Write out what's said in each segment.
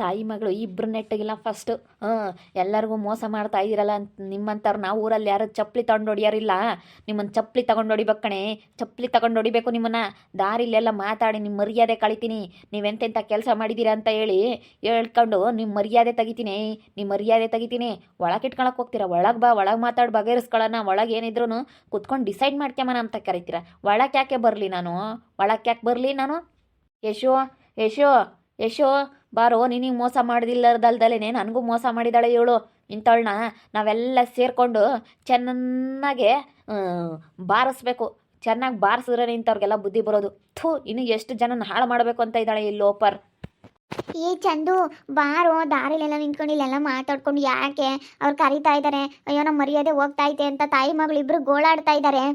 ತಾಯಿ ಮಗಳು ಇಬ್ಬರು ನೆಟ್ಟಗಿಲ್ಲ ಫಸ್ಟು. ಎಲ್ಲರಿಗೂ ಮೋಸ ಮಾಡ್ತಾ ಇದ್ದೀರಲ್ಲ ನಿಮ್ಮಂಥವ್ರು. ನಾವು ಊರಲ್ಲಿ ಯಾರು ಚಪ್ಪಲಿ ತಗೊಂಡು ಹೊಡಿಯಾರಿಲ್ಲ. ನಿಮ್ಮನ್ನು ಚಪ್ಪಲಿ ತಗೊಂಡು ಹೊಡಿಬೇಕು ಕಣೆ, ಚಪ್ಪಲಿ ತಗೊಂಡು ಹೊಡಿಬೇಕು ನಿಮ್ಮನ್ನು. ದಾರಿಲೆಲ್ಲ ಮಾತಾಡಿ ನಿಮ್ಮ ಮರ್ಯಾದೆ ಕಳಿತೀನಿ. ನೀವೆಂತೆಂಥ ಕೆಲಸ ಮಾಡಿದ್ದೀರಾ ಅಂತ ಹೇಳಿ ಹೇಳ್ಕೊಂಡು ನಿಮ್ಮ ಮರ್ಯಾದೆ ತೆಗಿತೀನಿ, ನಿಮ್ಮ ಮರ್ಯಾದೆ ತೆಗಿತೀನಿ. ಒಳಗೆ ಇಟ್ಕೊಳಕ್ಕೆ ಹೋಗ್ತೀರಾ? ಒಳಗೆ ಬಾ, ಒಳಗೆ ಮಾತಾಡಿ ಬಗೆಹರಿಸ್ಕೊಳ್ಳೋಣ. ಒಳಗೆ ಏನಿದ್ರು ಕುತ್ಕೊಂಡು ಡಿಸೈಡ್ ಮಾಡ್ಕೊಂಬನ ಅಂತ ಕರಿತೀರಾ. ಒಳಕ್ಕೆ ಯಾಕೆ ಬರಲಿ ನಾನು? ಒಳಕ್ಕೆ ಯಾಕೆ ಬರಲಿ ನಾನು? ಯಶೋ ಯಶೋ ಯಶೋ ಬಾರೋ, ನಿನಗೆ ಮೋಸ ಮಾಡಿದಿಲ್ಲದಲ್ದಲೇ ನನಗೂ ಮೋಸ ಮಾಡಿದಾಳೆ ಇವಳು. ಇಂಥವಳನ್ನ ನಾವೆಲ್ಲ ಸೇರಿಕೊಂಡು ಚೆನ್ನಾಗೆ ಬಾರಿಸ್ಬೇಕು. ಚೆನ್ನಾಗಿ ಬಾರಿಸಿದ್ರೆ ಇಂಥವ್ರಿಗೆಲ್ಲ ಬುದ್ಧಿ ಬರೋದು. ಥೂ, ಇನ್ನು ಎಷ್ಟು ಜನನ ಹಾಳು ಮಾಡಬೇಕು ಅಂತ ಇದ್ದಾಳೆ ಈ ಲೋಪರ್. ಏ ಚಂದು, ಬಾರೋ, ದಾರಿಲೆಲ್ಲ ನಿಂತ್ಕೊಂಡು ಇಲ್ಲೆಲ್ಲ ಮಾತಾಡ್ಕೊಂಡು ಯಾಕೆ ಅವ್ರು ಕರೀತಾ ಇದ್ದಾರೆ. ಅಯ್ಯೋ ನಮ್ಮ ಮರ್ಯಾದೆ ಹೋಗ್ತಾ ಐತೆ ಅಂತ ತಾಯಿ ಮಗಳಿಬ್ರು ಗೋಳಾಡ್ತಾ ಇದ್ದಾರೆ.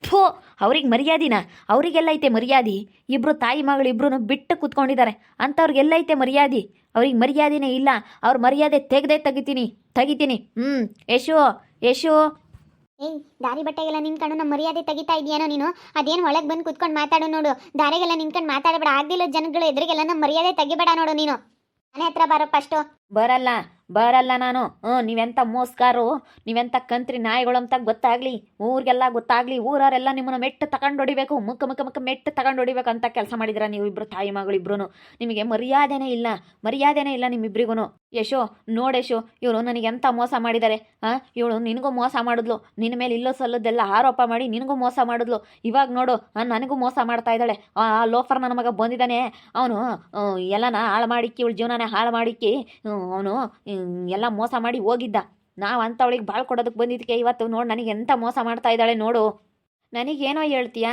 ಥೋ, ಅವ್ರಿಗೆ ಮರ್ಯಾದಿನ? ಅವ್ರಿಗೆಲ್ಲೈತೆ ಮರ್ಯಾದೆ? ಇಬ್ಬರು ತಾಯಿ ಮಗಳಿಬ್ರು ಬಿಟ್ಟು ಕೂತ್ಕೊಂಡಿದ್ದಾರೆ ಅಂಥವ್ರಿಗೆಲ್ಲೈತೆ ಮರ್ಯಾದೆ? ಅವ್ರಿಗೆ ಮರ್ಯಾದೆನೇ ಇಲ್ಲ. ಅವ್ರ ಮರ್ಯಾದೆ ತೆಗಿತೀನಿ. ಯಶು ಯಶು. ಏಯ್, ದಾರಿ ಬಟ್ಟೆಗೆಲ್ಲ ನಿಂತ್ಕೊಂಡು ನಮ್ಮ ಮರ್ಯಾದೆ ತೆಗಿತಾ ಇದೆಯೇನೋ ನೀನು? ಅದೇನು ಒಳಗೆ ಬಂದು ಕುತ್ಕೊಂಡು ಮಾತಾಡೋ ನೋಡು. ದಾರಿಗೆಲ್ಲ ನಿಂತ್ಕೊಂಡು ಮಾತಾಡಬೇಡ. ಆಗ್ದಿಲ್ಲ ಜನಗಳ ಎದುರಿಗೆಲ್ಲ ನಮ್ಮ ಮರ್ಯಾದೆ ತೆಗಿಬೇಡ ನೋಡು ನೀನು. ಮನೆ ಹತ್ರ ಬಾರೋ ಫಸ್ಟು. ಬರಲ್ಲ ನಾನು. ನೀವೆಂಥ ಮೋಸ್ಗಾರು, ನೀವೆಂಥ ಕಂತ್ರಿ ನಾಯಿಗಳು ಅಂತ ಗೊತ್ತಾಗ್ಲಿ, ಊರಿಗೆಲ್ಲ ಗೊತ್ತಾಗ್ಲಿ. ಊರವರೆಲ್ಲ ನಿಮ್ಮನ್ನು ಮೆಟ್ಟು ತಗೊಂಡು ಹೊಡಿಬೇಕು. ಮುಕ್ಕ ಮೆಟ್ಟು ತಗೊಂಡು ಹೊಡಿಬೇಕು ಅಂತ ಕೆಲಸ ಮಾಡಿದಿರ ನೀವು ಇಬ್ಬರು ತಾಯಿ ಮಗಳಿಬ್ರು. ನಿಮಗೆ ಮರ್ಯಾದೆನೇ ಇಲ್ಲ ನಿಮ್ಮಿಬ್ರಿಗೂ. ಯಶೋ ನೋಡೆಶೋ, ಇವರು ನನಗೆ ಎಂಥ ಮೋಸ ಮಾಡಿದ್ದಾರೆ. ಇವಳು ನಿನಗೂ ಮೋಸ ಮಾಡಿದ್ಲು. ನಿನ್ನ ಮೇಲೆ ಇಲ್ಲೋ ಸಲ್ಲದೆಲ್ಲ ಆರೋಪ ಮಾಡಿ ನಿನಗೂ ಮೋಸ ಮಾಡಿದ್ಲು. ಇವಾಗ ನೋಡು, ನನಗೂ ಮೋಸ ಮಾಡ್ತಾ ಇದ್ದಾಳೆ. ಆ ಲೋಫರ್ ನನ್ನ ಮಗ ಬಂದಿದ್ದಾನೆ. ಅವನು ಎಲ್ಲನ ಹಾಳು ಮಾಡಿಕ್ಕಿ, ಇವಳು ಜೀವನನೇ ಹಾಳು ಮಾಡಿಕ್ಕಿ ಅವನು ಎಲ್ಲ ಮೋಸ ಮಾಡಿ ಹೋಗಿದ್ದ. ನಾವು ಅಂಥವಳಿಗೆ ಬಾಳ್ ಕೊಡೋದಕ್ಕೆ ಬಂದಿದ್ದಕ್ಕೆ ಇವತ್ತು ನೋಡು ನನಗೆ ಎಂಥ ಮೋಸ ಮಾಡ್ತಾ ಇದ್ದಾಳೆ ನೋಡು. ನನಗೇನೋ ಹೇಳ್ತೀಯಾ?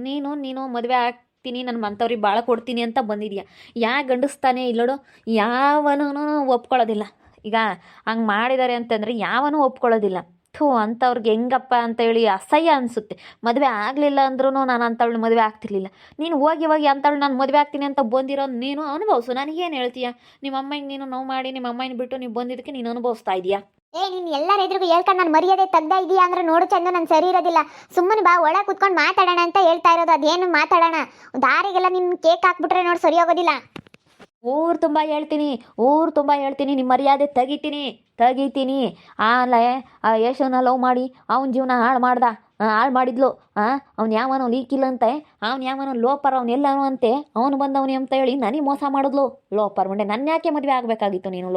ನೀನು ಮದುವೆ ಆಗ್ತೀನಿ, ನನ್ನ ಅಂಥವ್ರಿಗೆ ಭಾಳ ಕೊಡ್ತೀನಿ ಅಂತ ಬಂದಿದ್ಯಾ. ಗಂಡಿಸ್ತಾನೆ ಇಲ್ಲೋಡು, ಯಾವನೂ ಒಪ್ಕೊಳ್ಳೋದಿಲ್ಲ. ಈಗ ಹಂಗೆ ಮಾಡಿದ್ದಾರೆ ಅಂತಂದರೆ ಯಾವನೂ ಒಪ್ಕೊಳ್ಳೋದಿಲ್ಲ. ಥೂ, ಅಂಥವ್ರಿಗೆ ಹೆಂಗಪ್ಪ ಅಂತ ಹೇಳಿ ಅಸಹ್ಯ ಅನಿಸುತ್ತೆ. ಮದುವೆ ಆಗಲಿಲ್ಲ ಅಂದ್ರೂ ನಾನು ಅಂಥವಳು ಮದುವೆ ಆಗ್ತಿರ್ಲಿಲ್ಲ. ನೀನು ಹೋಗಿ ಅಂಥವಳು ನಾನು ಮದುವೆ ಆಗ್ತೀನಿ ಅಂತ ಬಂದಿರೋ ನೀನು ಅನುಭವಿಸು. ನನಗೇನು ಹೇಳ್ತೀಯ? ನಿಮ್ಮ ಅಮ್ಮಂಗೆ ನೀನು ನೋವು ಮಾಡಿ ನಿಮ್ಮ ಅಮ್ಮನ ಬಿಟ್ಟು ನೀವು ಬಂದಿದ್ದಕ್ಕೆ ನೀನು ಅನುಭವಿಸ್ತಾ ಇದೆಯಾ? ನೀನು ಎಲ್ಲರ ಎದುರಿಗೂ ಹೇಳ್ಕೊಂಡು ನಾನು ಮರ್ಯಾದೆ ತೆಗ್ದಾ ಇದೆಯಾ ಅಂದ್ರೆ ನೋಡು ಚಂದ, ನಾನು ಸರಿ ಇರೋದಿಲ್ಲ. ಸುಮ್ಮನೆ ಬಾ, ಒಳಗೆ ಕುತ್ಕೊಂಡು ಮಾತಾಡೋಣ ಅಂತ ಹೇಳ್ತಾ ಇರೋದು. ಅದೇನು ಮಾತಾಡೋಣ? ದಾರಿಗೆಲ್ಲ ನಿನ್ನ ಕೇಕ್ ಹಾಕ್ಬಿಟ್ರೆ ನೋಡಿ ಸರಿ ಹೋಗೋದಿಲ್ಲ. ಊರು ತುಂಬ ಹೇಳ್ತೀನಿ, ನಿಮ್ಮ ಮರ್ಯಾದೆ ತೆಗಿತೀನಿ. ಆಲೆ ಆ ಯಶನ ಲವ್ ಮಾಡಿ ಅವನ ಜೀವನ ಹಾಳು ಮಾಡಿದ್ಲು. ಅವ್ನು ಯಾವನೋ ಲೀಕಿಲ್ಲಂತೆ, ಅವ್ನು ಯಾವನೋ ಲೋಪರ್, ಅವನೆಲ್ಲನೂ ಅಂತೆ, ಅವನು ಬಂದವನಿ ಅಂತ ಹೇಳಿ ನನಗೆ ಮೋಸ ಮಾಡಿದ್ಲು. ಲೋಪರ್ ಮುಂಡೆ, ನನ್ನ ಯಾಕೆ ಮದುವೆ ಆಗಬೇಕಾಗಿತ್ತು ನೀನು?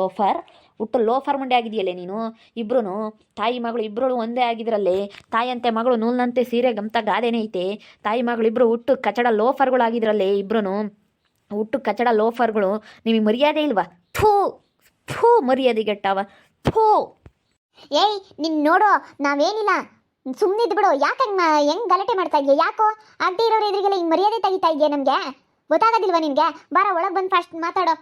ಲೋಫರ್ ಮುಂಡೆ ಆಗಿದೆಯಲ್ಲೇ ನೀನು. ಇಬ್ರು ತಾಯಿ ಮಗಳು ಇಬ್ಬರು ಒಂದೇ ಆಗಿದ್ರಲ್ಲೇ. ತಾಯಿಯಂತೆ ಮಗಳು ನೂಲ್ನಂತೆ ಸೀರೆ ಗಂತ ಗಾದೆನೇ ಐತೆ. ತಾಯಿ ಮಗಳು ಇಬ್ಬರು ಹುಟ್ಟು ಕಚಡ ಲೋಫರ್ಗಳಾಗಿದ್ರಲ್ಲೇ. ಇಬ್ರು ಹುಟ್ಟು ಕಚಡ ಲೋಫರ್ಗಳು. ನಿಮಗೆ ಮರ್ಯಾದೆ ಇಲ್ವಾ? ಥೂ ಮರ್ಯಾದೆಗೆಟ್ಟವ. ಥೂ. ಏಯ್, ನಿನ್ನ ನೋಡು, ನಾವೇನಿಲ್ಲ, ಸುಮ್ಮನಿದ್ದು ಬಿಡು. ಯಾಕೆ ಹೆಂಗೆ ಗಲಾಟೆ ಮಾಡ್ತಾ ಇದೆಯಾ? ಯಾಕೋ ಆಗದೆ ಇರೋರು ಎದುರಿಗೆಲ್ಲ ಹಿಂಗೆ ಮರ್ಯಾದೆ ತೆಗಿತಾ ಇದೆಯಾ? ನಮಗೆ ಗೊತ್ತಾಗೋದಿಲ್ವಾ ನಿನಗೆ? ಬಾರ, ಒಳಗೆ ಬಂದು ಫಸ್ಟ್ ಮಾತಾಡೋ.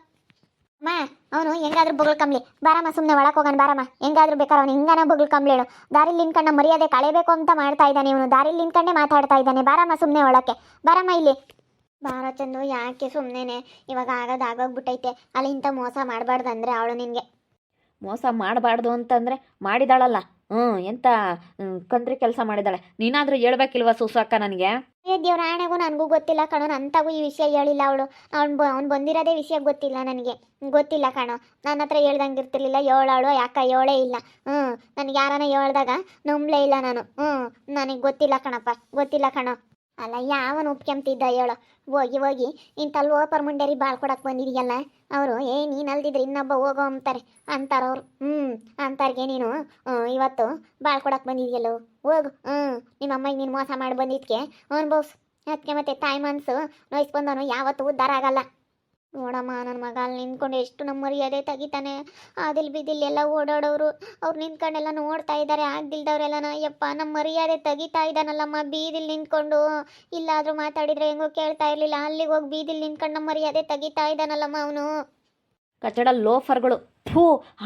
ಅಮ್ಮ, ಅವನು ಹೆಂಗಾದ್ರೂ ಬೊಗಳು ಕಂಬ್ಲಿ. ಬಾರಮ್ಮ, ಸುಮ್ಮನೆ ಒಳಗೆ ಹೋಗೋಣ. ಬಾರಮ್ಮ, ಹೆಂಗಾದ್ರೂ ಬೇಕಾರೆ ಅವ್ನು ಹೆಂಗಾನ ಬೊಗಳು ಕಂಬ್ಲೇಳು. ದಾರಿಲಿ ನಿಂತ್ಕೊಂಡು ಮರ್ಯಾದೆ ಕಳೆಯಬೇಕು ಅಂತ ಮಾಡ್ತಾ ಇದ್ದಾನೆ ಇವನು. ದಾರಿಲಿ ನಿಂತ್ಕೊಂಡೇ ಮಾತಾಡ್ತಾ ಇದ್ದಾನೆ. ಬಾರಮ್ಮ, ಸುಮ್ಮನೆ ಒಳಕ್ಕೆ ಬಾರಮ್ಮ. ಇಲ್ಲಿ ಬಾರ ಚಂದು, ಯಾಕೆ ಸುಮ್ಮನೆ? ಇವಾಗ ಆಗೋಗ್ಬಿಟ್ಟೈತೆ. ಅಲ್ಲಿ ಇಂಥ ಮೋಸ ಮಾಡಬಾರ್ದು ಅಂದರೆ ಅವಳು ನಿನಗೆ ಮೋಸ ಮಾಡಬಾರ್ದು ಅಂತಂದರೆ ಮಾಡಿದಾಳಲ್ಲ. ಎಂಥ ಕಂತ್ರಿ ಕೆಲಸ ಮಾಡಿದಾಳೆ. ನೀನಾದರೂ ಹೇಳ್ಬೇಕಿಲ್ವ ಸುಸಕ್ಕ ನನಗೆ? ದೇವ್ರ ಆಣೆಗೂ ನನಗೂ ಗೊತ್ತಿಲ್ಲ ಕಣೋ. ನಂತಾಗೂ ಈ ವಿಷಯ ಹೇಳಿಲ್ಲ ಅವಳು. ಅವ್ನು ಬಂದಿರೋದೇ ವಿಷಯ ಗೊತ್ತಿಲ್ಲ ನನಗೆ. ಗೊತ್ತಿಲ್ಲ ಕಣೋ. ನನ್ನ ಹತ್ರ ಹೇಳ್ದಂಗೆ ಇರ್ತಿರ್ಲಿಲ್ಲ. ಹೇಳೋಳು ಯಾಕೆ ಹೇಳೇ ಇಲ್ಲ. ನನಗೆ ಯಾರನ್ನ ಹೇಳ್ದಾಗ ನಂಬಲೇ ಇಲ್ಲ ನಾನು. ನನಗೆ ಗೊತ್ತಿಲ್ಲ ಕಣಪ್ಪ, ಗೊತ್ತಿಲ್ಲ ಕಣೋ. ಅಲ್ಲ, ಯಾವನು ಒಪ್ಕೊಂತಿದ್ದ ಹೇಳೋ? ಹೋಗಿ ಇಂಥ ಲೋಪರ್ ಮುಂಡೇರಿ ಬಾಳ್ ಕೊಡಕ್ಕೆ ಬಂದಿದೆಯಲ್ಲ ಅವರು. ನೀನು ಅಲ್ದಿದ್ರೆ ಇನ್ನೊಬ್ಬ ಹೋಗೋ ಅಂತಾರವ್ರು. ಅಂತಾರ್ಗೆ ನೀನು ಇವತ್ತು ಬಾಳ್ ಕೊಡಕ್ಕೆ ಬಂದಿದೆಯಲ್ಲೋ. ಹೋಗು. ನಿಮ್ಮ ಅಮ್ಮಗೆ ನೀನು ಮೋಸ ಮಾಡಿ ಬಂದಿದ್ದಕ್ಕೆ ಅನ್ಭವ್ಸು. ಅದಕ್ಕೆ ಮತ್ತೆ ತಾಯಿ ಮನಸ್ಸು ನೋಯಿಸ್ಕೊಂಡವನು ಯಾವತ್ತೂ ಉದ್ಧಾರ ಆಗಲ್ಲ. ನೋಡಮ್ಮ, ನನ್ನ ಮಗ ಅಲ್ಲಿ ನಿಂತ್ಕೊಂಡು ಎಷ್ಟು ನಮ್ಮ ಮರ್ಯಾದೆ ತೆಗಿತಾನೆ. ಆದಿಲ್ ಬಿದಿಲ್ ಎಲ್ಲ ಓಡಾಡೋರು ಅವ್ರು ನಿಂತ್ಕೊಂಡೆಲ್ಲ ನೋಡ್ತಾ ಇದ್ದಾರೆ. ಆಗ್ದಿಲ್ದವ್ರೆಲ್ಲನ ಯಪ್ಪ ನಮ್ಮ ಮರ್ಯಾದೆ ತೆಗಿತಾ ಇದ್ದಾನಲ್ಲಮ್ಮ ಬೀದಿಲ್ ನಿಂತ್ಕೊಂಡು. ಇಲ್ಲಾದರೂ ಮಾತಾಡಿದ್ರೆ ಹೆಂಗೋ ಕೇಳ್ತಾ ಇರಲಿಲ್ಲ. ಅಲ್ಲಿಗೆ ಹೋಗಿ ಬೀದಿಲ್ ನಿಂತ್ಕೊಂಡು ನಮ್ಮ ಮರ್ಯಾದೆ ತೆಗಿತಾ ಇದ್ದಾನಲ್ಲಮ್ಮ ಅವನು. ಕಚಡ ಲೋಫರ್ಗಳು.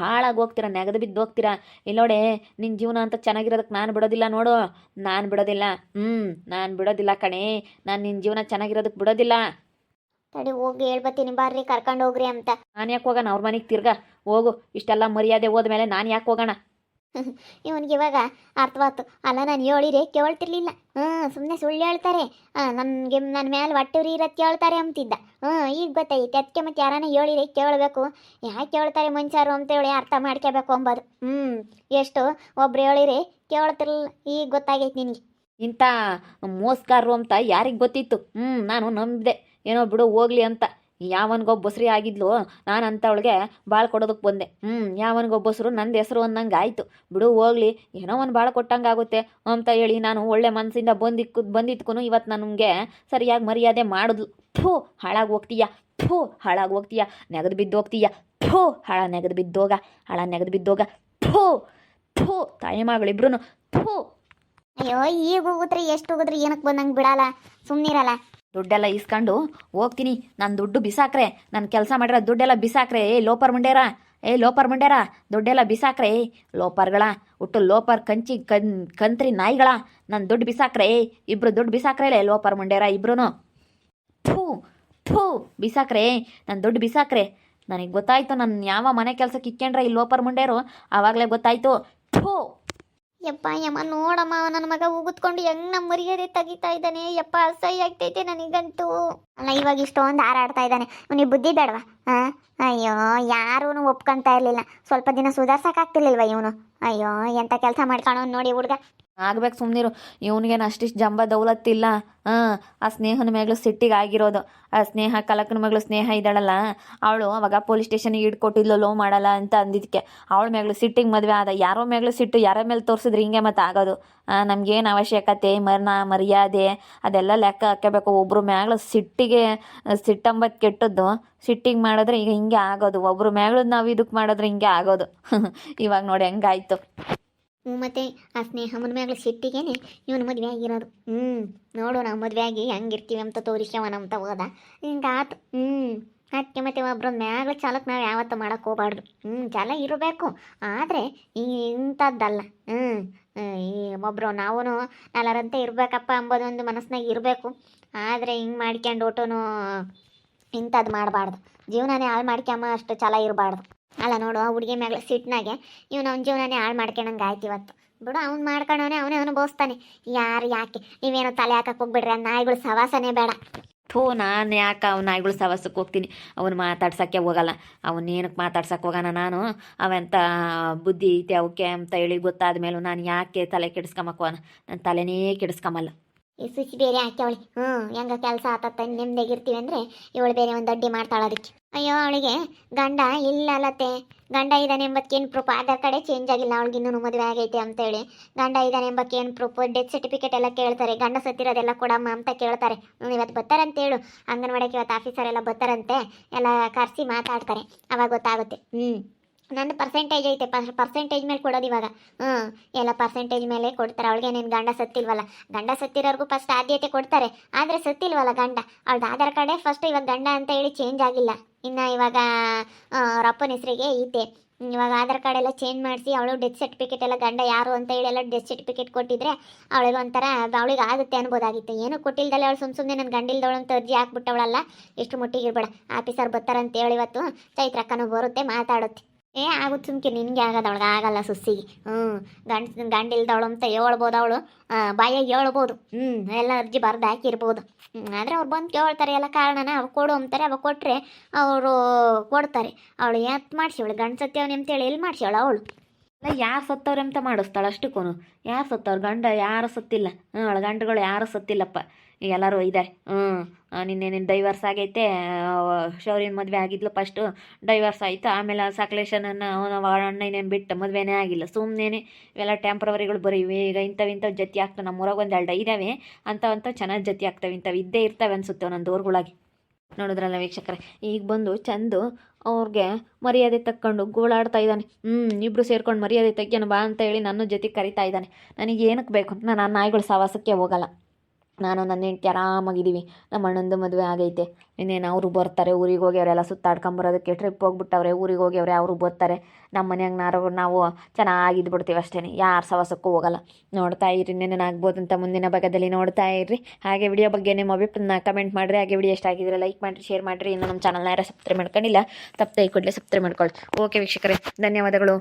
ಹಾಳಾಗಿ ಹೋಗ್ತೀರಾ, ನೆಗದು ಬಿದ್ದು ಹೋಗ್ತೀರಾ. ಇಲ್ಲೋಡೆ, ನಿನ್ನ ಜೀವನ ಅಂತ ಚೆನ್ನಾಗಿರೋದಕ್ಕೆ ನಾನು ಬಿಡೋದಿಲ್ಲ ನೋಡು. ನಾನು ಬಿಡೋದಿಲ್ಲ ಕಣೆ. ನಾನು ನಿನ್ನ ಜೀವನ ಚೆನ್ನಾಗಿರೋದಕ್ಕೆ ಬಿಡೋದಿಲ್ಲ. ತಡಿ, ಹೋಗಿ ಹೇಳ್ಬತ್ತೀನಿ ಬಾರ್ರಿ, ಕರ್ಕೊಂಡು ಹೋಗ್ರಿ ಅಂತ. ನಾನು ಯಾಕೆ ಹೋಗೋಣ ಅವ್ರ ಮನೆಗೆ? ತಿರ್ಗಾ ಹೋಗು. ಇಷ್ಟೆಲ್ಲ ಮರ್ಯಾದೆ ಹೋದ್ಮೇಲೆ ನಾನು ಯಾಕೆ ಹೋಗೋಣ? ಇವನಿಗೆ ಇವಾಗ ಅರ್ಥವಾತು. ಅಲ್ಲ ನಾನು ಹೇಳಿರೆ ಕೇಳ್ತಿರ್ಲಿಲ್ಲ. ಸುಮ್ಮನೆ ಸುಳ್ಳು ಹೇಳ್ತಾರೆ, ನನಗೆ ನನ್ನ ಮೇಲೆ ಹೊಟ್ಟೆವ್ರಿ ಇರೋದು ಕೇಳ್ತಾರೆ ಅಂತಿದ್ದ. ಈಗ ಗೊತ್ತೈತೆ ಅದಕ್ಕೆ. ಮತ್ತೆ ಯಾರಾನ ಹೇಳಿರೆ ಕೇಳಬೇಕು, ಯಾಕೆ ಕೇಳ್ತಾರೆ ಮನುಷ್ಯರು ಅಂತೇಳಿ ಅರ್ಥ ಮಾಡ್ಕೋಬೇಕು ಅಂಬೋದು. ಎಷ್ಟು ಒಬ್ರು ಹೇಳಿರಿ ಕೇಳ್ತಿರ್ಲಿಲ್ಲ, ಈಗ ಗೊತ್ತಾಗೈತೆ ನಿನಗೆ. ಇಂಥ ಮೋಸ್ಗಾರರು ಅಂತ ಯಾರಿಗೆ ಗೊತ್ತಿತ್ತು? ನಾನು ನಂಬಿದೆ, ಏನೋ ಬಿಡು ಹೋಗ್ಲಿ ಅಂತ. ಯಾವನಿಗೊಬ್ಬ ಬಸ್ರಿ ಆಗಿದ್ಲು, ನಾನು ಅಂಥವಳಿಗೆ ಭಾಳ ಕೊಡೋದಕ್ಕೆ ಬಂದೆ. ಯಾವನಿಗೊಬ್ಬ ಬಸ್ರು ನಂದು ಹೆಸರು ಅನ್ನಂಗೆ ಆಯಿತು. ಬಿಡು ಹೋಗ್ಲಿ, ಏನೋ ಒಂದು ಭಾಳ ಕೊಟ್ಟಂಗೆ ಆಗುತ್ತೆ ಅಂತ ಹೇಳಿ ನಾನು ಒಳ್ಳೆ ಮನಸ್ಸಿಂದ ಬಂದಿದ್ಕೂ ಇವತ್ತು ನನಗೆ ಸರಿಯಾಗಿ ಮರ್ಯಾದೆ ಮಾಡಿದ್ಲು. ಥೂ, ಹಾಳಾಗಿ ಹೋಗ್ತೀಯ, ಥೂ ಹಾಳಾಗಿ ಹೋಗ್ತೀಯ, ನೆಗೆದು ಬಿದ್ದು ಹೋಗ್ತೀಯ, ಥೂ ನೆಗೆದು ಬಿದ್ದೋಗ, ನೆಗೆದು ಬಿದ್ದೋಗ, ಥೂ ಥೂ ತಾಯಿ ಮಗಳಿಬ್ರು, ಥೂ. ಅಯ್ಯೋ, ಈಗ ಹೋಗಿದ್ರೆ ಎಷ್ಟು ಹೋಗಿದ್ರೆ ಏನಕ್ಕೆ ಬಂದಂಗೆ ಬಿಡಲ್ಲ, ಸುಮ್ಮನಿರಲ್ಲ. ದುಡ್ಡೆಲ್ಲ ಇಸ್ಕೊಂಡು ಹೋಗ್ತೀನಿ. ನನ್ನ ದುಡ್ಡು ಬಿಸಾಕ್ರೆ, ನಾನು ಕೆಲಸ ಮಾಡಿರೋ ದುಡ್ಡೆಲ್ಲ ಬಿಸಾಕ್ರೆ. ಲೋಪರ್ ಮುಂಡೇರ ದುಡ್ಡೆಲ್ಲ ಬಿಸಾಕ್ರೆ. ಲೋಪರ್ಗಳ ಒಟ್ಟು ಲೋಪರ್ ಕಂತ್ರಿ ನಾಯಿಗಳ ನನ್ನ ದುಡ್ಡು ಬಿಸಾಕ್ರೆ. ಇಬ್ರು ದುಡ್ಡು ಬಿಸಾಕ್ರೆ, ಲೋಪರ್ ಮುಂಡೇರ ಇಬ್ರು. ಥೂ ಥೂ ಬಿಸಾಕ್ರೆ, ನನ್ನ ದುಡ್ಡು ಬಿಸಾಕ್ರೆ. ನನಗೆ ಗೊತ್ತಾಯ್ತು, ನನ್ನ ಯಾವ ಮನೆ ಕೆಲಸಕ್ಕೆ ಇಕ್ಕೊಂಡ್ರೆ ಈ ಲೋಪರ್ ಮುಂಡೇರು, ಆವಾಗಲೇ ಗೊತ್ತಾಯ್ತು. ಥೂ. ಯಪ್ಪ ಯಮ್ಮ, ನೋಡಮ್ಮ ನನ್ನ ಮಗ ಉಗಿದ್ಕೊಂಡು ಹೆಂಗ್ ನಮ್ಮ ಮರ್ಯಾದೆ ತೆಗಿತಾ ಇದ್ದಾನೆ. ಯಪ್ಪ ಅಸಹ್ಯ ಆಗ್ತೈತೆ ನನಗಂತೂ. ಅಲ್ಲ, ಇವಾಗ ಇಷ್ಟೊಂದು ಹಾರಾಡ್ತಾ ಇದ್ದಾನೆ, ಇವನಿಗೆ ಬುದ್ಧಿ ಬೇಡವಾ? ಅಯ್ಯೋ, ಯಾರೂ ಒಪ್ಕೊಂತ ಇರಲಿಲ್ಲ. ಸ್ವಲ್ಪ ದಿನ ಸುಧಾರ್ಸಕ್ಕಾಗ್ತಿರ್ಲಿಲ್ವ ಇವನು? ಅಯ್ಯೋ, ಎಂಥ ಕೆಲಸ ಮಾಡ್ಕೊಳೋ ನೋಡಿ ಹುಡುಗ. ಆಗ್ಬೇಕು, ಸುಮ್ಮನಿರು. ಇವನಿಗೇನು ಅಷ್ಟಿಷ್ಟು ಜಂಬ ದೌಲತ್ತಿಲ್ಲ. ಆ ಸ್ನೇಹನ ಮೇಗ್ಳು ಸಿಟ್ಟಿಗೆ ಆಗಿರೋದು. ಆ ಸ್ನೇಹ, ಕಲಕನ ಮಗಳು ಸ್ನೇಹ ಇದ್ದಾಳಲ್ಲ, ಅವಳು ಅವಾಗ ಪೊಲೀಸ್ ಸ್ಟೇಷನಿಗೆ ಇಟ್ಕೊಟ್ಟಿದ್ಲು, ಲೋ ಮಾಡಲ್ಲ ಅಂತ ಅಂದಿದ್ದಕ್ಕೆ. ಅವಳ ಮೇಗ್ಳು ಸಿಟ್ಟಿಗೆ ಮದುವೆ ಆದ. ಯಾರೋ ಮೇಗ್ಳು ಸಿಟ್ಟು ಯಾರ ಮೇಲೆ ತೋರಿಸಿದ್ರೆ ಹಿಂಗೆ ಮತ್ತೆ ಆಗೋದು. ನಮಗೇನು ಅವಶ್ಯಕತೆ, ಮರ್ಯಾದೆ ಅದೆಲ್ಲ ಲೆಕ್ಕ ಹಾಕಬೇಕು. ಒಬ್ಬರು ಮೇಗ್ಳು ಸಿಟ್ಟಂಬತ್ತು ಕೆಟ್ಟದ್ದು. ಸಿಟ್ಟಿಗೆ ಮಾಡಿದ್ರೆ ಈಗ ಹಿಂಗೆ ಆಗೋದು. ಒಬ್ಬರು ಮೇಗ್ಳು ನಾವು ಇದಕ್ಕೆ ಮಾಡಿದ್ರೆ ಹಿಂಗೆ ಆಗೋದು. ಇವಾಗ ನೋಡಿ ಹೆಂಗಾಯ್ತು. ಮತ್ತು ಆ ಸ್ನೇಹಮ್ಮನ ಮ್ಯಾಗ್ಲ ಸಿಟ್ಟಿಗೇನೆ ಇವನು ಮದುವೆ ಆಗಿರೋದು. ನೋಡು, ನಾವು ಮದುವೆ ಆಗಿ ಹೆಂಗಿರ್ತೀವಿ ಅಂತ ತೋರಿಸ್ಯವನಂತ ಹೋದ, ಹಿಂಗಾತು. ಅದಕ್ಕೆ ಮತ್ತೆ ಒಬ್ಬರ ಮ್ಯಾಗ್ಲ ಚಾಲಕ್ಕೆ ನಾವು ಯಾವತ್ತೂ ಮಾಡೋಕ್ಕೆ ಹೋಗ್ಬಾರ್ದು. ಚಾಲ ಇರಬೇಕು, ಆದರೆ ಇಂಥದ್ದಲ್ಲ. ಈ ಒಬ್ಬರು ನಾವು ನಲ್ಲರಂತೆ ಇರಬೇಕಪ್ಪ ಅಂಬೋದೊಂದು ಮನಸ್ಸಿನಾಗ ಇರಬೇಕು. ಆದರೆ ಹಿಂಗೆ ಮಾಡ್ಕೊಂಡು ಒಟ್ಟುನು ಇಂಥದ್ದು ಮಾಡಬಾರ್ದು. ಜೀವನನೇ ಹಾಳು ಮಾಡ್ಕೊಂಬ ಅಷ್ಟು ಛಲ ಇರಬಾರ್ದು. ಅಲ್ಲ ನೋಡು, ಆ ಹುಡುಗಿ ಮ್ಯಾಗ್ಲ ಸಿಟ್ಟಿನಾಗೆ ಅವ್ನ ಜೀವನನೇ ಹಾಳು ಮಾಡ್ಕೊಂಡಂಗೆ ಆಯ್ತು ಇವತ್ತು. ಬಿಡು, ಅವ್ನು ಮಾಡ್ಕೊಂಡವನೇ ಅವನೇ ಅನುಭವಿಸ್ತಾನೆ. ಯಾರು ಯಾಕೆ ನೀವೇನೋ ತಲೆ ಹಾಕಕ್ಕೆ ಹೋಗ್ಬಿಡ್ರಿ, ಆ ನಾಯಿಗಳು ಸವಾಸನೇ ಬೇಡ. ಥೂ, ನಾನು ಯಾಕೆ ಅವ್ನ ನಾಯಿಗಳು ಸವಾಸಕ್ಕೆ ಹೋಗ್ತೀನಿ? ಅವನು ಮಾತಾಡ್ಸೋಕ್ಕೆ ಹೋಗಲ್ಲ. ಅವನೇನಕ್ಕೆ ಮಾತಾಡ್ಸಕ್ಕೆ ಹೋಗೋಣ ನಾನು? ಅವಂತ ಬುದ್ಧಿ ಐತೆ ಅವಕ್ಕೆ ಅಂತ ಹೇಳಿ ಗೊತ್ತಾದ ಮೇಲೂ ನಾನು ಯಾಕೆ ತಲೆ ಕೆಡಿಸ್ಕೊಂಬಕ್ಕೋನ? ನಾನು ತಲೆನೇ ಕೆಡಿಸ್ಕೊಂಬಲ್ಲ. ಈ ಸ್ವಿಚ್ ಬೇರೆ ಹಾಕ್ಯವಳಿ. ಹೆಂಗ ಕೆಲಸ ಆತತ್ತ ನೆಮ್ಮದಿಯಾಗಿರ್ತೀವಿ ಅಂದರೆ ಇವಳು ಬೇರೆ ಒಂದು ಅಡ್ಡಿ ಮಾಡ್ತಾಳೆ ಅದಕ್ಕೆ. ಅಯ್ಯೋ, ಅವಳಿಗೆ ಗಂಡ ಇಲ್ಲಲ್ಲತ್ತೆ. ಗಂಡ ಇದ್ದಾನೆ ಎಂಬಕ್ಕೇನು ಪ್ರೂಫ್? ಆಧಾರ್ ಕಾರ್ಡೇ ಚೇಂಜ್ ಆಗಿಲ್ಲ ಅವಳಿಗೆ, ಇನ್ನೂ ಮದುವೆ ಆಗೈತೆ ಅಂತೇಳಿ. ಗಂಡ ಇದ್ದಾನೆ ಎಂಬಕ್ಕೇನು ಪ್ರೂಫ್? ಡೆತ್ ಸರ್ಟಿಫಿಕೇಟ್ ಎಲ್ಲ ಕೇಳ್ತಾರೆ. ಗಂಡ ಸತ್ತಿರೋದೆಲ್ಲ ಕೊಡಮ್ಮ ಅಂತ ಕೇಳ್ತಾರೆ. ಇವತ್ತು ಬರ್ತಾರಂತೆ ಹೇಳು, ಅಂಗನವಾಡಿಗೆ ಇವತ್ತು ಆಫೀಸರ್ ಎಲ್ಲ ಬರ್ತಾರಂತೆ, ಎಲ್ಲ ಕರೆಸಿ ಮಾತಾಡ್ತಾರೆ, ಅವಾಗ ಗೊತ್ತಾಗುತ್ತೆ. ನನ್ನ ಪರ್ಸೆಂಟೇಜ್ ಐತೆ, ಪರ್ಸೆಂಟೇಜ್ ಮೇಲೆ ಕೊಡೋದು ಇವಾಗ. ಎಲ್ಲ ಪರ್ಸೆಂಟೇಜ್ ಮೇಲೆ ಕೊಡ್ತಾರೆ. ಅವಳಿಗೆ ನೀನು ಗಂಡ ಸತ್ತಿಲ್ವಲ್ಲ, ಗಂಡ ಸತ್ತಿರೋರ್ಗೂ ಫಸ್ಟ್ ಆದ್ಯತೆ ಕೊಡ್ತಾರೆ. ಆದರೆ ಸತ್ತಿಲ್ವಲ್ಲ ಗಂಡ, ಅವಳದು ಆಧಾರ್ ಕಾರ್ಡೇ ಫಸ್ಟ್ ಇವಾಗ ಗಂಡ ಅಂತ ಹೇಳಿ ಚೇಂಜ್ ಆಗಿಲ್ಲ. ಇನ್ನು ಇವಾಗ ರಪ್ಪನ ಹೆಸರಿಗೆ ಐತೆ. ಇವಾಗ ಆಧಾರ್ ಕಾರ್ಡ್ ಎಲ್ಲ ಚೇಂಜ್ ಮಾಡಿಸಿ ಅವಳು ಡೆತ್ ಸರ್ಟಿಫಿಕೇಟ್ ಎಲ್ಲ ಗಂಡ ಯಾರು ಅಂತ ಹೇಳಿ ಎಲ್ಲ ಡೆತ್ ಸರ್ಟಿಫಿಕೇಟ್ ಕೊಟ್ಟಿದ್ರೆ ಅವಳಿಗೆ ಒಂಥರ ಅವಳಿಗೆ ಆಗುತ್ತೆ ಅನ್ಬೋದಾಗಿತ್ತು. ಏನೂ ಕೊಟ್ಟಿಲ್ದಲ್ಲ ಅವಳು ಸುಮ್ಮನೆ ನನ್ನ ಗಂಡಿಲ್ದವಳು ಅಂತ ಅರ್ಜಿ ಹಾಕ್ಬಿಟ್ಟವಳಲ್ಲ. ಎಷ್ಟು ಮುಟ್ಟಿಗೆ ಇರ್ಬೇಡ, ಆಫೀಸರ್ ಬರ್ತಾರಂತೇಳಿ ಇವತ್ತು ಚೈತ್ರಕ್ಕನೂ ಬರುತ್ತೆ, ಮಾತಾಡುತ್ತೆ. ಆಗುತ್ತೆ ಸುಮ್ಕೆ, ನಿನಗೆ ಆಗೋದು, ಅವಳಿಗೆ ಆಗಲ್ಲ ಸುಸ್ಸಿಗೆ. ಗಂಡಿಲ್ದವಳು ಅಂತ ಹೇಳ್ಬೋದು, ಅವಳು ಬಾಯಾಗಿ ಹೇಳ್ಬೋದು. ಎಲ್ಲ ಅರ್ಜಿ ಬರ್ದು ಹಾಕಿರ್ಬೋದು. ಆದರೆ ಅವ್ರು ಬಂದು ಕೇಳ್ತಾರೆ ಎಲ್ಲ ಕಾರಣನ, ಅವ್ರು ಕೊಡು ಅಂತಾರೆ. ಅವಾಗ ಕೊಟ್ಟರೆ ಅವರು ಕೊಡ್ತಾರೆ. ಅವಳು ಯಾಕೆ ಮಾಡಿಸಿವಳು ಗಂಡು ಸತ್ಯವನೇ ಅಂತೇಳಿ ಎಲ್ಲಿ ಮಾಡಿಸಿವಳು ಅವಳು? ಅಲ್ಲ, ಯಾರು ಸತ್ತವ್ರೆ ಅಂತ ಮಾಡಿಸ್ತಾಳೆ ಅಷ್ಟಕ್ಕೂ. ಯಾರು ಸತ್ತವ್ರು? ಗಂಡ ಯಾರು ಸತ್ತಿಲ್ಲ. ಅವಳ ಗಂಡುಗಳು ಯಾರು ಸತ್ತಿಲ್ಲಪ್ಪ, ಎಲ್ಲರೂ ಇದ್ದಾರೆ. ನಿನ್ನೆ ಡೈವರ್ಸ್ ಆಗೈತೆ. ಶೌರ್ಯನ ಮದುವೆ ಆಗಿದ್ಲು, ಫಸ್ಟು ಡೈವರ್ಸ್ ಆಯಿತು. ಆಮೇಲೆ ಸಕಲೇಶನನ್ನು ಅಣ್ಣ ಇನ್ನೇನು ಬಿಟ್ಟು ಮದುವೆನೇ ಆಗಿಲ್ಲ. ಸುಮ್ಮನೆ ಇವೆಲ್ಲ ಟೆಂಪ್ರವರಿಗಳು ಬರೀ ಈಗ ಇಂಥವು ಜೊತೆ ಆಗ್ತವೆ. ನಮ್ಮೂರಾಗ ಒಂದು 2 ಇದ್ದಾವೆ, ಅಂಥವಂಥವು ಚೆನ್ನಾಗಿ ಜೊತೆ ಆಗ್ತವೆ. ಇಂಥವು ಇದ್ದೇ ಇರ್ತವೆ ಅನಿಸುತ್ತೆ ಒಂದೊಂದು ಊರುಗಳಾಗಿ. ನೋಡಿದ್ರಲ್ಲ ವೀಕ್ಷಕರೇ, ಈಗ ಬಂದು ಚಂದು ಅವ್ರಿಗೆ ಮರ್ಯಾದೆ ತಕ್ಕೊಂಡು ಗೋಳಾಡ್ತಾ ಇದ್ದಾನೆ. ಇಬ್ಬರು ಸೇರ್ಕೊಂಡು ಮರ್ಯಾದೆ ತೆಗ್ಯೋಣ ಬಾ ಅಂತ ಹೇಳಿ ನನ್ನ ಜೊತೆ ಕರಿತಾ ಇದ್ದಾನೆ. ನನಗೆ ಏನಕ್ಕೆ ಬೇಕು? ನಾನು ಆ ನಾಯಿಗಳು ಸವಾಸಕ್ಕೆ ಹೋಗಲ್ಲ. ನಾನು ನನ್ನ ಹೆಂಡ್ತಿ ಆರಾಮಾಗಿದ್ದೀವಿ. ನಮ್ಮ ಅಣ್ಣಂದು ಮದುವೆ ಆಗೈತೆ. ಇನ್ನೇನು ಅವರು ಬರ್ತಾರೆ, ಊರಿಗೆ ಹೋಗಿ ಅವರೆಲ್ಲ ಸುತ್ತಾಡ್ಕೊಂಬರೋದಕ್ಕೆ ಟ್ರಿಪ್ ಹೋಗ್ಬಿಟ್ಟವ್ರೆ, ಊರಿಗೆ ಹೋಗಿ ಅವ್ರೆ, ಅವರು ಬರ್ತಾರೆ. ನಮ್ಮ ಮನೆಯಾಗ ನಾವು ಚೆನ್ನಾಗಿದ್ದು ಬಿಡ್ತೀವಿ ಅಷ್ಟೇ, ಯಾರು ಸವಾಸಕ್ಕೂ ಹೋಗಲ್ಲ. ನೋಡ್ತಾ ಇರ್ರಿ, ಇನ್ನೇನು ಆಗ್ಬೋದು ಅಂತ ಮುಂದಿನ ಭಾಗದಲ್ಲಿ ನೋಡ್ತಾ ಇರ್ರಿ. ಹಾಗೆ ವಿಡಿಯೋ ಬಗ್ಗೆ ನಿಮ್ಮ ಅಭಿಪ್ರಾಯನ ಕಮೆಂಟ್ ಮಾಡಿರಿ. ಹಾಗೆ ವಿಡಿಯೋ ಇಷ್ಟ ಆಗಿದ್ರೆ ಲೈಕ್ ಮಾಡಿರಿ, ಶೇರ್ ಮಾಡಿರಿ. ಇನ್ನು ನಮ್ಮ ಚಾನಲ್ನ ಯಾರು ಸಬ್ಸ್ಕ್ರೈಬ್ ಮಾಡ್ಕೊಂಡಿಲ್ಲ, ತಪ್ಪದೆ ಈ ಕೂಡಲೇ ಸಬ್ಸ್ಕ್ರೈಬ್ ಮಾಡ್ಕೊಳ್ಳಿ. ಓಕೆ ವೀಕ್ಷಕರೇ, ಧನ್ಯವಾದಗಳು.